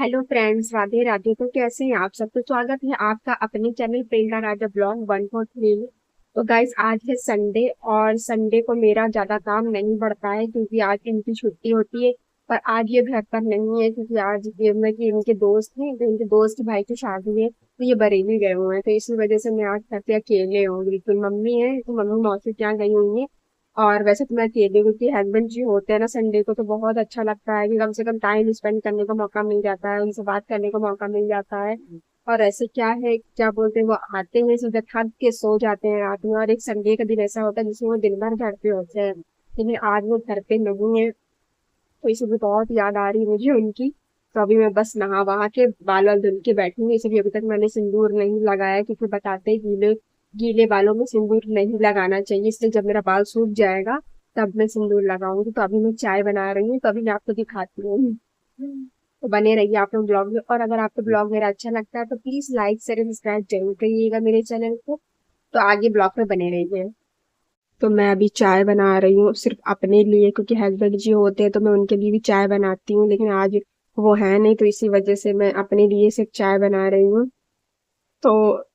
Hello friends, Radhe Radhe. तो कैसे हैं आप सब? तो स्वागत है आपका अपने चैनल प्रेरणा राजा ब्लॉग 143 में। तो गाइस, आज है संडे और संडे को मेरा ज्यादा काम नहीं बढ़ता है क्योंकि आज इनकी छुट्टी होती है। पर आज ये घर पर नहीं है क्योंकि आज ये में कि इनके दोस्त हैं, तो इनके दोस्त के भाई की शादी है, तो ये बरेली गए हुए हैं। तो इसी वजह से मैं आज घर पे अकेले हूँ बिल्कुल। मम्मी है तो मम्मी मौसी के यहाँ गई हुई है। और वैसे तो मैं अकेले हूँ क्योंकि हस्बैंड जी होते हैं ना संडे को, तो बहुत अच्छा लगता है कि कम से कम टाइम स्पेंड करने का मौका मिल जाता है, उनसे बात करने का मौका मिल जाता है। और ऐसे क्या है, क्या बोलते हैं, वो आते हैं सुबह, थक के सो जाते हैं रात में, और एक संडे का दिन ऐसा होता है जिसमें वो दिन भर घर पे होते हैं। लेकिन आज वो घर पे नहीं है, तो इसलिए बहुत याद आ रही है मुझे उनकी। तो अभी मैं बस नहा वहा के बाल वाल धुल के बैठी हूँ, इसलिए अभी तक मैंने सिंदूर नहीं लगाया क्योंकि बताते हैं गीले गीले बालों में सिंदूर नहीं लगाना चाहिए, इसलिए जब मेरा बाल सूख जाएगा तब मैं सिंदूर लगाऊंगी। तो अभी मैं चाय बना रही हूँ, तो अभी मैं आपको दिखाती हूँ। तो बने रहिए आप लोग ब्लॉग में, और अगर आपको ब्लॉग मेरा अच्छा लगता है तो प्लीज लाइक शेयर सब्सक्राइब जरूर करिएगा मेरे चैनल को। तो आगे ब्लॉग में बने रहिए। तो मैं अभी चाय बना रही हूँ सिर्फ अपने लिए, क्योंकि हस्बैंड जी होते हैं तो मैं उनके लिए भी चाय बनाती हूँ, लेकिन आज वो है नहीं, तो इसी वजह से मैं अपने लिए सिर्फ चाय बना रही हूँ। तो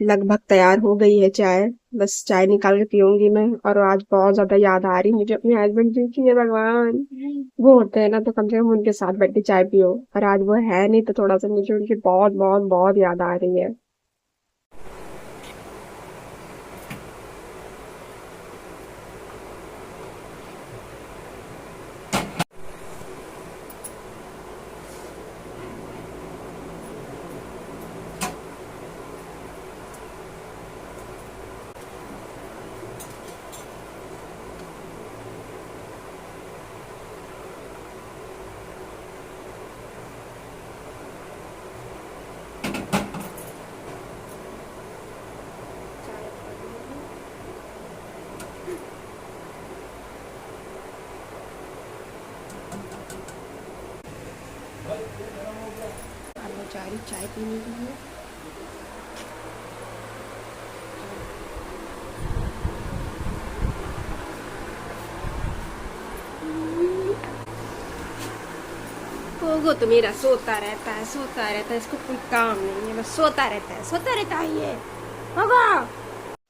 लगभग तैयार हो गई है चाय, बस चाय निकाल के पीऊंगी मैं। और आज बहुत ज्यादा याद आ रही है मुझे अपने हस्बैंड जी की, हे भगवान। वो होते हैं ना तो कम से कम उनके साथ बैठ के चाय पियो, और आज वो है नहीं तो थोड़ा सा मुझे उनकी बहुत बहुत बहुत याद आ रही है। अब वो जा रही चाय पीने के लिए। पोगो तो मेरा सोता रहता है, सोता रहता है, इसको कोई काम नहीं है, बस सोता रहता है, सोता रहता है ये। पोगो,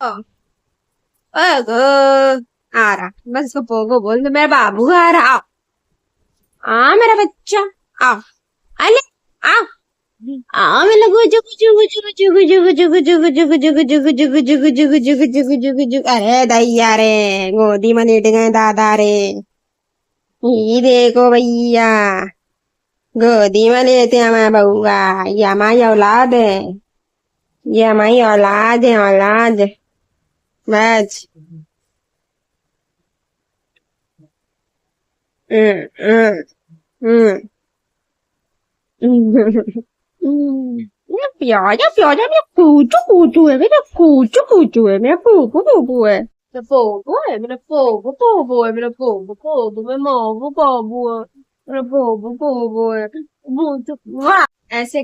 ओ, पोगो आ रहा, बस इसको पोगो बोल दो, मेरा बाबू आ रहा। आओ, आ मेरा बच्चा, आओ, अले, आओ, आओ मेरा गुजु गुजु गुजु गुजु गुजु गुजु गुजु गुजु गुजु गुजु गुजु गुजु गुजु गुजु गुजु गुजु गुजु। अरे दैया रे, गोदी में लेट गए दादा रे। ये देखो भैया, गोदी में लेते हैं हमारा बउआ। ये हमारी औलाद है, ये हमारी औलाद है, औलाद। बस। हम्म, हम्म, हम्म। ये प्यारा प्यारा मेरा कूचू कूचू है, मेरा कूचू कूचू है, मेरा पोपू पोपू है। मेरा पोपू है, मेरा पोपू पोपू है, मेरा पोपू पोपू, मेरा मोपू पोपू है, मेरा पोपू पोपू है। वाह! ऐसे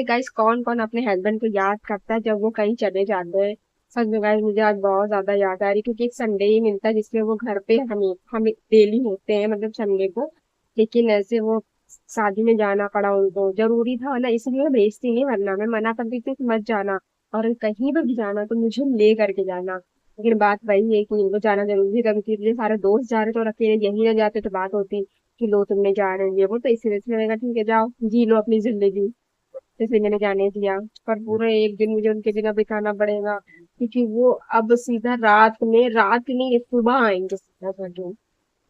गाइस कौन कौन अपने हस्बैंड को याद करता है जब वो कहीं चले जाते हैं। सच में गाइस, मुझे आज बहुत ज्यादा याद आ रही, क्योंकि एक संडे ही मिलता है जिसमें वो घर पे हमें डेली होते हैं, मतलब संडे को। लेकिन ऐसे वो शादी में जाना पड़ा उनको, जरूरी था ना, इसलिए मैं भेजती नहीं, वरना मैं मना कर देती हूँ कि मत जाना। और कहीं पर भी जाना तो मुझे ले करके जाना। लेकिन बात वही है कि इनको जाना जरूरी है, क्योंकि ये सारे दोस्त जा रहे थे और अकेले यही ना जाते तो बात होती कि लो तुमने जा रहे हैं ये वो, तो इसी वजह से मैंने कहा ठीक है जाओ जी लो अपनी जिंदगी। इसलिए मैंने जाने दिया। पर पूरे एक दिन मुझे उनके बिना बिताना पड़ेगा, क्योंकि वो अब सीधा रात नहीं सुबह आएंगे सीधा घर।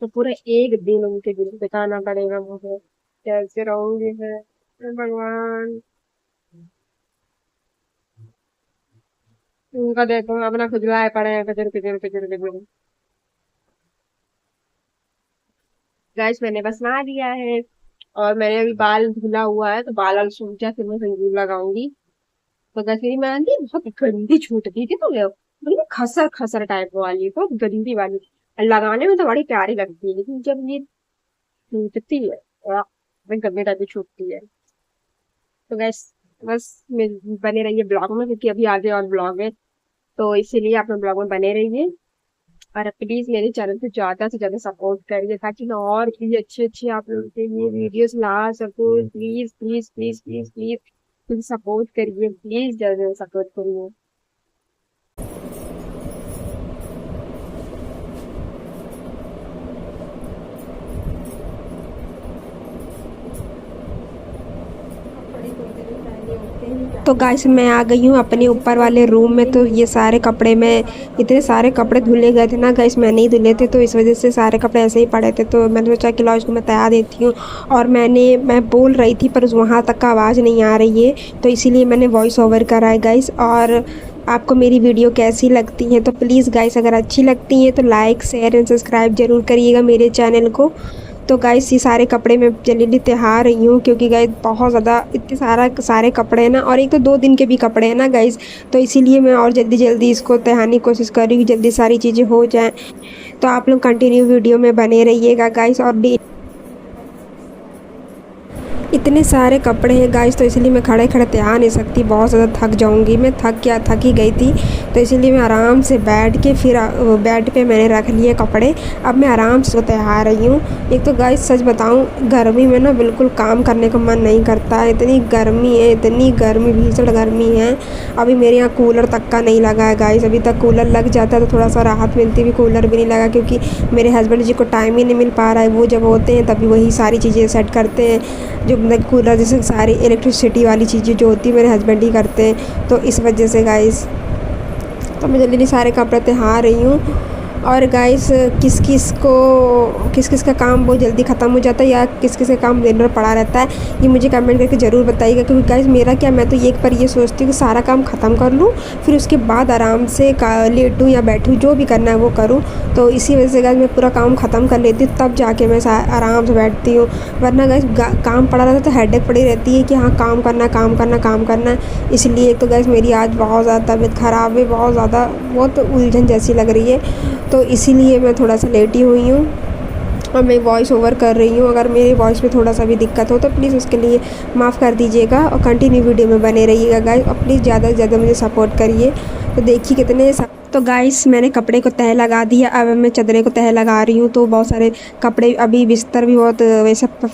तो पूरा एक दिन उनके बिना बिताना पड़ेगा मुझे। कैसे रहूंगी मैं, हे भगवान। उनका देखो अपना खुजलाए पड़े हैं, कचर कचर कचर कचर। गैस मैंने बस नहा दिया है, और मैंने अभी बाल धुला हुआ है, तो बाल वाल सूख जाए फिर मैं संदूर लगाऊंगी। तो गैस मेरी मेहंदी बहुत गंदी छूटती थी, तो बिल्कुल खसर खसर टाइप वाली, बहुत गंदी वाली। लगाने में तो बड़ी प्यारी लगती है, लेकिन जब ये छूटती है, बड़ी गंदी टाइप की छूटती है। तो गैस बस बने रहिए ब्लॉग में, क्योंकि अभी आगे और ब्लॉग है, तो इसीलिए आप लोग ब्लॉग में बने रहिए। और प्लीज मेरे चैनल को ज्यादा से ज्यादा सपोर्ट करिए ताकि मैं और भी अच्छी अच्छी आप लोगों के लिए वीडियोस ला सकूँ। Please please please please please please support करिए, प्लीज ज्यादा सपोर्ट करिए। तो गाइस मैं आ गई हूँ अपने ऊपर वाले रूम में। तो ये सारे कपड़े मैं इतने सारे कपड़े धुले गए थे ना गाइस, मैं नहीं धुले थे, तो इस वजह से सारे कपड़े ऐसे ही पड़े थे। तो मैंने सोचा कि लाओ इसको मैं तैयार देती हूँ। और मैं बोल रही थी पर वहाँ तक का आवाज़ नहीं आ रही है, तो इसीलिए मैंने वॉइस ओवर करा है गाइस। और आपको मेरी वीडियो कैसी लगती है तो प्लीज़ गाइस अगर अच्छी लगती है तो लाइक शेयर एंड सब्सक्राइब ज़रूर करिएगा मेरे चैनल को। तो गाइस ये सारे कपड़े मैं जल्दी त्योहार रही हूँ क्योंकि गाइस बहुत ज़्यादा इतने सारे कपड़े हैं ना, और एक तो 2 दिन के भी कपड़े हैं ना गाइस, तो इसीलिए मैं और जल्दी जल्दी इसको तहाने की कोशिश कर रही हूँ, जल्दी सारी चीज़ें हो जाएं। तो आप लोग कंटिन्यू वीडियो में बने रहिएगा गाइस। और इतने सारे कपड़े हैं गाइस, तो इसलिए मैं खड़े खड़े तैयार नहीं सकती, बहुत ज़्यादा थक जाऊंगी। मैं थक ही गई थी, तो इसीलिए मैं आराम से बैठ के फिर बेड पे मैंने रख लिए कपड़े। अब मैं आराम से तैयार रही हूँ। एक तो गाइस सच बताऊँ गर्मी में ना बिल्कुल काम करने का मन नहीं करता है, इतनी गर्मी है, इतनी गर्मी भीषण गर्मी है। अभी मेरे यहाँ कूलर तक का नहीं लगा है गाइस, अभी तक कूलर लग जाता तो थोड़ा सा राहत मिलती, भी कूलर भी नहीं लगा क्योंकि मेरे हस्बैंड जी को टाइम ही नहीं मिल पा रहा है। वो जब होते हैं तभी वही सारी चीज़ें सेट करते हैं, जो मतलब कूलर जैसे सारी इलेक्ट्रिसिटी वाली चीज़ें जो होती है मेरे हस्बैंड ही करते हैं। तो इस वजह से गाइस तो मैं जल्दी सारे कपड़े तैयार रही हूँ। और गाइस किस किस का काम बहुत जल्दी ख़त्म हो जाता है या किस किस का काम दिन भर पड़ा रहता है, ये मुझे कमेंट करके ज़रूर बताइएगा। क्योंकि गाइस मेरा क्या, मैं तो एक पर ये सोचती हूँ कि सारा काम ख़त्म कर लूँ, फिर उसके बाद आराम से लेटूँ या बैठूँ, जो भी करना है वो करूँ। तो इसी वजह से गाइस मैं पूरा काम ख़त्म कर लेती हूँ, तब जाके मैं आराम से बैठती हूँ। वरना गाइस काम पड़ा रहता है तो हेडेक पड़ी रहती है कि हाँ काम करना काम करना काम करना। इसलिए एक तो गाइस मेरी आज बहुत ज़्यादा तबीयत ख़राब है, बहुत उलझन जैसी लग रही है, तो इसीलिए मैं थोड़ा सा लेटी हुई हूँ और मैं वॉइस ओवर कर रही हूँ। अगर मेरी वॉइस में थोड़ा सा भी दिक्कत हो तो प्लीज़ उसके लिए माफ़ कर दीजिएगा और कंटिन्यू वीडियो में बने रहिएगा गाइस, और प्लीज़ ज़्यादा से ज़्यादा मुझे सपोर्ट करिए। तो देखिए तो गाइस मैंने कपड़े को तह लगा दिया, अब मैं चादरे को तह लगा रही हूँ। तो बहुत सारे कपड़े, अभी बिस्तर भी बहुत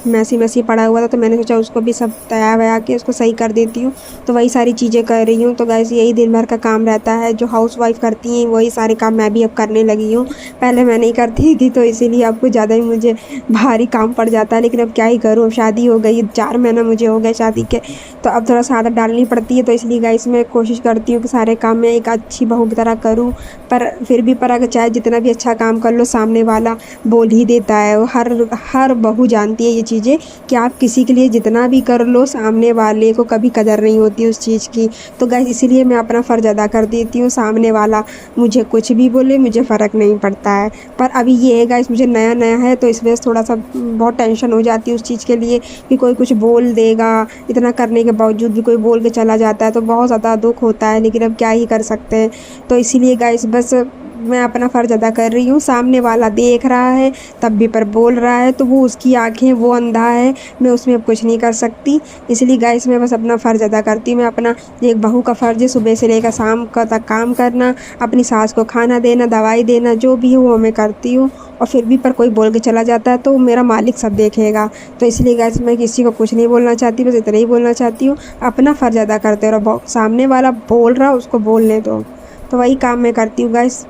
वैसे मैसी पड़ा हुआ था, तो मैंने सोचा उसको भी सब तया वया के उसको सही कर देती हूँ। तो वही सारी चीज़ें कर रही हूँ। तो गाइस यही दिन भर का काम रहता है, जो हाउसवाइफ करती हैं वही सारे काम मैं भी अब करने लगी हूँ। पहले मैं नहीं करती थी तो इसीलिए अब कुछ ज़्यादा ही मुझे भारी काम पड़ जाता है, लेकिन अब क्या ही करूँ, अब शादी हो गई, 4 महीना मुझे हो गए शादी के, तो अब थोड़ा सा आदत डालनी पड़ती है। तो इसलिए गाइस मैं कोशिश करती हूँ कि सारे काम मैं एक अच्छी बहू की तरह करूँ। पर फिर भी अगर चाहे जितना भी अच्छा काम कर लो सामने वाला बोल ही देता है। वो हर बहू जानती है ये चीज़ें कि आप किसी के लिए जितना भी कर लो सामने वाले को कभी कदर नहीं होती उस चीज़ की। तो गाइस इसीलिए मैं अपना फ़र्ज़ अदा कर देती हूँ, सामने वाला मुझे कुछ भी बोले मुझे फ़र्क नहीं पड़ता है। पर अभी ये है गाइस मुझे नया नया है, तो इस वजह से थोड़ा सा बहुत टेंशन हो जाती है उस चीज़ के लिए कि कोई कुछ बोल देगा, इतना करने के बावजूद भी कोई बोल के चला जाता है तो बहुत ज़्यादा दुख होता है, लेकिन अब क्या ही कर सकते हैं। तो इसीलिए गाइस बस मैं अपना फ़र्ज़ अदा कर रही हूँ। सामने वाला देख रहा है तब भी पर बोल रहा है, तो वो उसकी आँखें, वो अंधा है, मैं उसमें अब कुछ नहीं कर सकती। इसलिए गाइस मैं बस अपना फ़र्ज़ अदा करती हूँ। मैं अपना एक बहू का फ़र्ज़ है सुबह से लेकर शाम का तक काम करना, अपनी सास को खाना देना, दवाई देना, जो भी हो वो मैं करती हूँ। और फिर भी पर कोई बोल के चला जाता है तो मेरा मालिक सब देखेगा। तो इसलिए गाइस मैं किसी को कुछ नहीं बोलना चाहती, बस इतना ही बोलना चाहती हूँ, अपना फ़र्ज़ अदा करते रहो, सामने वाला बोल रहा उसको बोलने दो। तो वही काम मैं करती हूँ गाइस।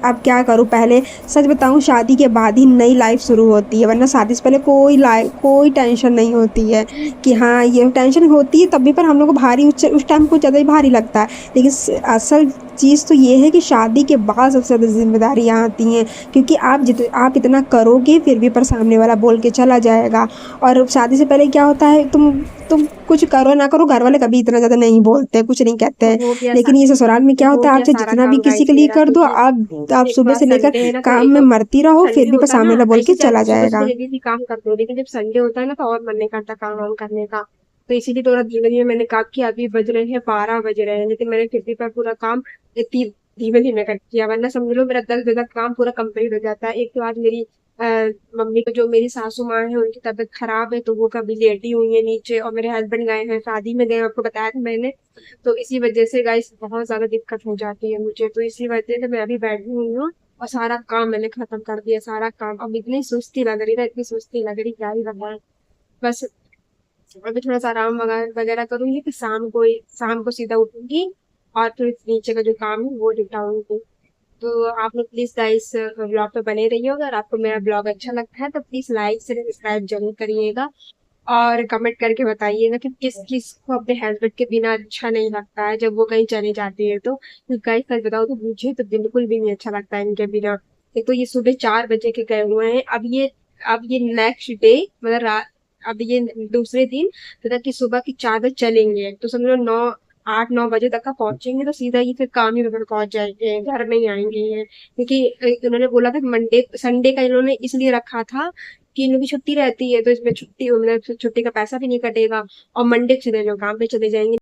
अब क्या करूँ, पहले सच बताऊँ शादी के बाद ही नई लाइफ शुरू होती है, वरना शादी से पहले कोई टेंशन नहीं होती है। कि हाँ ये टेंशन होती है तभी पर हम लोग को भारी उस टाइम कुछ ज़्यादा ही भारी लगता है, लेकिन असल चीज़ तो ये है कि शादी के बाद सबसे ज़्यादा जिम्मेदारियाँ आती हैं। क्योंकि आप इतना करोगे फिर भी पर सामने वाला बोल के चला जाएगा। और शादी से पहले क्या होता है, तुम कुछ करो ना करो घर वाले कभी इतना ज़्यादा नहीं बोलते, कुछ नहीं कहते तो हो हो गया गया लेकिन ये ससुराल में क्या हो होता है गया आपसे सारा जितना भी काम किसी गाइस के लिए मेरा, कर दो, क्योंकि आप एक सुबह बार से लेकर संडे है ना तो काम एक में तो मरती रहो संडे फिर भी पर होता है सामने ना, वाला बोल के ऐसे चला सुबह जाएगा। सुबह जल्दी से काम करते हो, लेकिन जब संडे होता है ना तो और मन नहीं करता काम वाम करने का। तो इसीलिए थोड़ा धीमे धीमे मैंने काम किया, अभी बज रहे हैं 12 बज रहे हैं, लेकिन मैंने फिर भी पर पूरा काम इतनी धीमे धीमे कर किया, वरना समझ लो मेरा 10 बजे तक काम पूरा कंप्लीट हो जाता है। एक तो आज मेरी मम्मी को, जो मेरी सासू माँ है, उनकी तबीयत खराब है तो वो कभी लेटी हुई है नीचे, और मेरे हस्बैंड गए हैं शादी में, गए आपको बताया था मैंने। तो इसी वजह से गाइस बहुत ज्यादा दिक्कत हो जाती है मुझे, तो इसी वजह से मैं अभी बैठी हुई हूँ और सारा काम मैंने खत्म कर दिया, सारा काम। अब इतनी सुस्ती लग रही ना, इतनी सुस्ती लग रही, क्या ही बताएं। बस अभी थोड़ा सा आराम वगैरह करूंगी, फिर शाम को सीधा उठूंगी और फिर नीचे का जो काम है वो निपटाऊंगी। तो आप लोग प्लीज गाइस ब्लॉग पे बने रहिए। अगर आपको मेरा ब्लॉग अच्छा लगता है तो प्लीज लाइक से सब्सक्राइब जरूर करिएगा और कमेंट करके बताइएगा कि किस किस को अपने हस्बैंड के बिना अच्छा नहीं लगता है जब वो कहीं चली जाती है। तो गाइस सच बताओ तो मुझे तो बिल्कुल भी नहीं अच्छा लगता है इनके बिना। एक तो ये सुबह 4 बजे के गए हुए हैं, अब ये नेक्स्ट डे मतलब रात, अब ये दूसरे दिन मतलब कि सुबह की 4 बजे चलेंगे, तो समझो 8-9 बजे तक का पहुंचेंगे, तो सीधा ये फिर काम ही में पहुंच जाएंगे, घर नहीं आएंगे ये। क्योंकि इन्होंने बोला था कि मंडे संडे का इन्होंने इसलिए रखा था कि इन लोग की छुट्टी रहती है, तो इसमें छुट्टी मतलब छुट्टी का पैसा भी नहीं कटेगा और मंडे से जो काम पे चले जाएंगे।